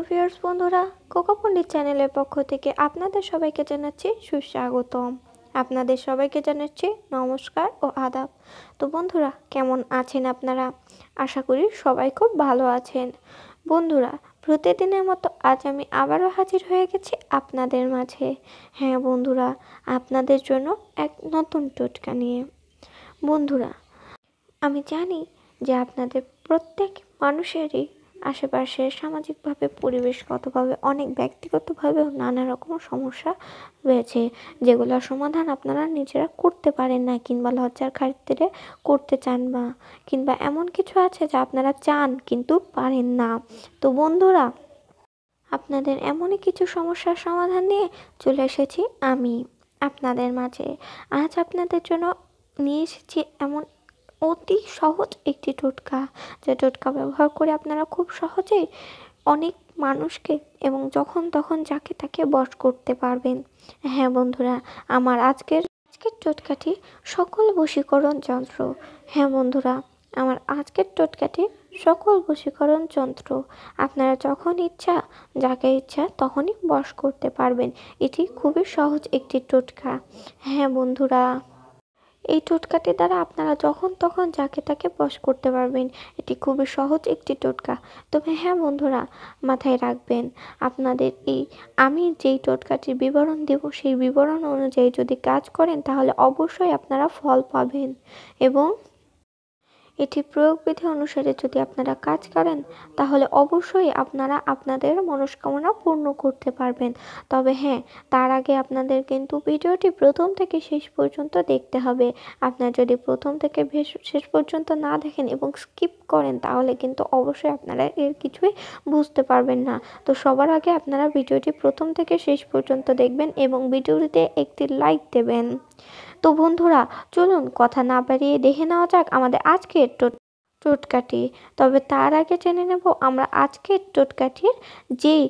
Viewers বন্ধুরা, cocoa পণ্ডিত চ্যানেলের পক্ষ থেকে আপনাদের সবাইকে জানাচ্ছি সুস্বাগতম। আপনাদের সবাইকে জানাচ্ছি নমস্কার ও আদাব। তো বন্ধুরা, কেমন আছেন আপনারা? আশা করি সবাই খুব ভালো আছেন। বন্ধুরা, প্রতিদিনের মতো আজ আমি আবারও হাজির হয়ে গেছি আপনাদের মাঝে। হ্যাঁ বন্ধুরা, আপনাদের জন্য এক নতুন টোটকা নিয়ে। বন্ধুরা, আমি জানি যে আপনাদের প্রত্যেক মানুষেরই আশেপাশে সামাজিকভাবে, পরিবেশগতভাবে, অনেক ব্যক্তিগতভাবেও নানা রকম সমস্যা রয়েছে, যেগুলোর সমাধান আপনারা নিজেরা করতে পারেন না, কিংবা লজ্জার খাতিরে করতে চান না, কিংবা এমন কিছু আছে যা আপনারা চান কিন্তু পারেন না। তো বন্ধুরা, আপনাদের এমনই কিছু সমস্যার সমাধান নিয়ে চলে এসেছি আমি আপনাদের মাঝে। আজ আপনাদের জন্য নিয়ে এসেছি এমন অতি সহজ একটি টোটকা, যে টোটকা ব্যবহার করে আপনারা খুব সহজেই অনেক মানুষকে এবং যখন তখন যাকে তাকে বশ করতে পারবেন। হ্যাঁ বন্ধুরা, আমার আজকের টোটকাটি সকল বশীকরণ যন্ত্র। হ্যাঁ বন্ধুরা, আমার আজকের টোটকাটি সকল বশীকরণ যন্ত্র। আপনারা যখন ইচ্ছা, যাকে ইচ্ছা তখনই বশ করতে পারবেন। এটি খুবই সহজ একটি টোটকা। হ্যাঁ বন্ধুরা, এই টোটকাটি দ্বারা আপনারা যখন তখন যাকে তাকে বশ করতে পারবেন। এটি খুবই সহজ একটি টোটকা। তবে হ্যাঁ বন্ধুরা, মাথায় রাখবেন, আপনাদের আমি যেই টোটকাটির বিবরণ দেব, সেই বিবরণ অনুযায়ী যদি কাজ করেন তাহলে অবশ্যই আপনারা ফল পাবেন, এবং এটি প্রয়োগবিধি অনুসারে যদি আপনারা কাজ করেন তাহলে অবশ্যই আপনারা আপনাদের মনস্কামনা পূর্ণ করতে পারবেন। তবে হ্যাঁ, তার আগে আপনাদের কিন্তু ভিডিওটি প্রথম থেকে শেষ পর্যন্ত দেখতে হবে। আপনারা যদি প্রথম থেকে শেষ পর্যন্ত না দেখেন এবং স্কিপ করেন তাহলে কিন্তু অবশ্যই আপনারা এর কিছুই বুঝতে পারবেন না। তো সবার আগে আপনারা ভিডিওটি প্রথম থেকে শেষ পর্যন্ত দেখবেন এবং ভিডিওটিতে একটি লাইক দেবেন। তো বন্ধুরা, চলুন কথা না বাড়িয়ে দেখে নেওয়া যাক আমাদের আজকের টোটকাটি। তবে তার আগে জেনে নেব আমরা আজকের টোটকাটির যেই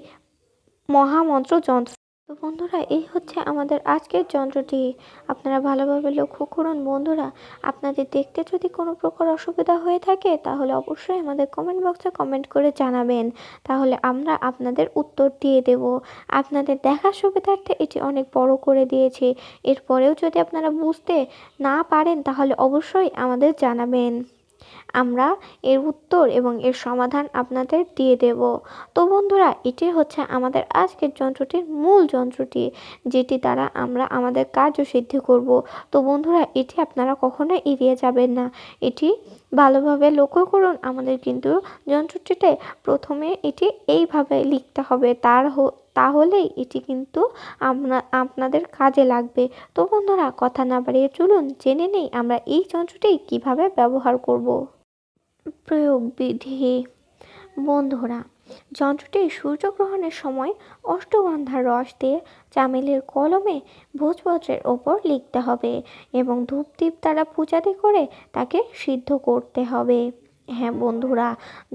মহামন্ত্র যন্ত্র। তো বন্ধুরা, এই হচ্ছে আমাদের আজকের যন্ত্রটি। আপনারা ভালোভাবে লক্ষ্য করুন বন্ধুরা। আপনাদের দেখতে যদি কোনো প্রকার অসুবিধা হয়ে থাকে তাহলে অবশ্যই আমাদের কমেন্ট বক্সে কমেন্ট করে জানাবেন, তাহলে আমরা আপনাদের উত্তর দিয়ে দেব। আপনাদের দেখার সুবিধার্থে এটি অনেক বড় করে দিয়েছি। এরপরেও যদি আপনারা বুঝতে না পারেন তাহলে অবশ্যই আমাদের জানাবেন, আমরা এর উত্তর এবং এর সমাধান আপনাদের দিয়ে দেব। তো বন্ধুরা, এটি হচ্ছে আমাদের আজকের যন্ত্রটির মূল যন্ত্রটি, যেটি দ্বারা আমরা আমাদের কার্যসিদ্ধি করব। তো বন্ধুরা, এটি আপনারা কখনোই এড়িয়ে যাবেন না। এটি ভালোভাবে লক্ষ্য করুন। আমাদের কিন্তু যন্ত্রটিতে প্রথমে এটি এইভাবে লিখতে হবে, তাহলেই এটি কিন্তু আপনাদের কাজে লাগবে। তো বন্ধুরা, কথা না বাড়িয়ে চলুন জেনে নেই আমরা এই যন্ত্রটি কিভাবে ব্যবহার করব। প্রয়োগ বিধি। বন্ধুরা, যন্ত্রটি সূর্যগ্রহণের সময় অষ্টগন্ধার রস দিয়ে চামেলির কলমে ভোজপত্রের ওপর লিখতে হবে এবং ধূপদীপ দ্বারা পূজাদি করে তাকে সিদ্ধ করতে হবে। হ্যাঁ বন্ধুরা,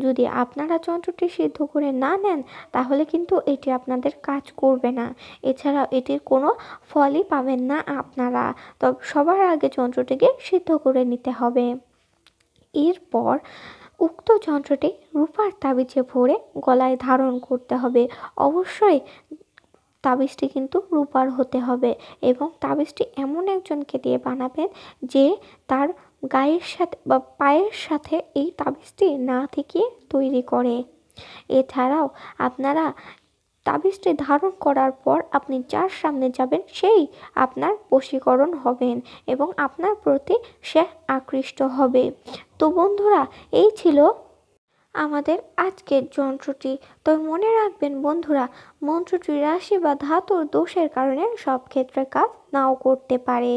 যদি আপনারা যন্ত্রটি সিদ্ধ করে না নেন তাহলে কিন্তু এটি আপনাদের কাজ করবে না। এছাড়াও এটির কোনো ফলই পাবেন না আপনারা। তবে সবার আগে যন্ত্রটিকে সিদ্ধ করে নিতে হবে। এরপর উক্ত যন্ত্রটি রূপার তাবিজে ভরে গলায় ধারণ করতে হবে। অবশ্যই তাবিজটি কিন্তু রূপার হতে হবে, এবং তাবিজটি এমন একজনকে দিয়ে বানাবেন যে তার গায়ের সাথে বা পায়ের সাথে এই তাবিজটি না থেকে তৈরি করে। এছাড়াও আপনারা তাবিজটি ধারণ করার পর আপনি যার সামনে যাবেন সেই আপনার বশীকরণ হবেন এবং আপনার প্রতি সে আকৃষ্ট হবে। তো বন্ধুরা, এই ছিল আমাদের আজকের যন্ত্রটি। তবে মনে রাখবেন বন্ধুরা, মন্ত্রটি রাশি বা ধাতুর দোষের কারণে সব ক্ষেত্রে কাজ নাও করতে পারে।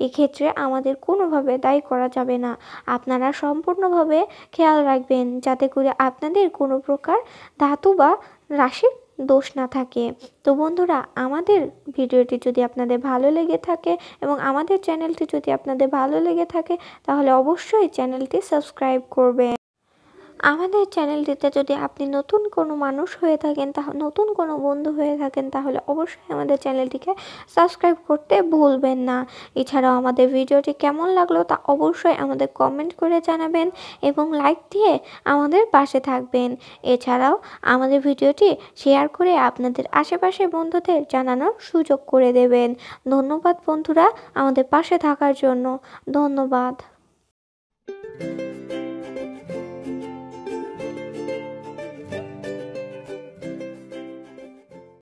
এক্ষেত্রে আমাদের কোনোভাবে দায়ী করা যাবে না। আপনারা সম্পূর্ণভাবে খেয়াল রাখবেন যাতে করে আপনাদের কোনো প্রকার ধাতু বা রাশির দোষ না থাকে। তো বন্ধুরা, আমাদের ভিডিওটি যদি আপনাদের ভালো লেগে থাকে এবং আমাদের চ্যানেলটি যদি আপনাদের ভালো লেগে থাকে তাহলে অবশ্যই চ্যানেলটি সাবস্ক্রাইব করবেন। আমাদের চ্যানেলটিতে যদি আপনি নতুন কোনো মানুষ হয়ে থাকেন, নতুন কোনো বন্ধু হয়ে থাকেন, তাহলে অবশ্যই আমাদের চ্যানেলটিকে সাবস্ক্রাইব করতে ভুলবেন না। এছাড়াও আমাদের ভিডিওটি কেমন লাগলো তা অবশ্যই আমাদের কমেন্ট করে জানাবেন এবং লাইক দিয়ে আমাদের পাশে থাকবেন। এছাড়াও আমাদের ভিডিওটি শেয়ার করে আপনাদের আশেপাশের বন্ধুদের জানানোর সুযোগ করে দেবেন। ধন্যবাদ বন্ধুরা আমাদের পাশে থাকার জন্য। ধন্যবাদ।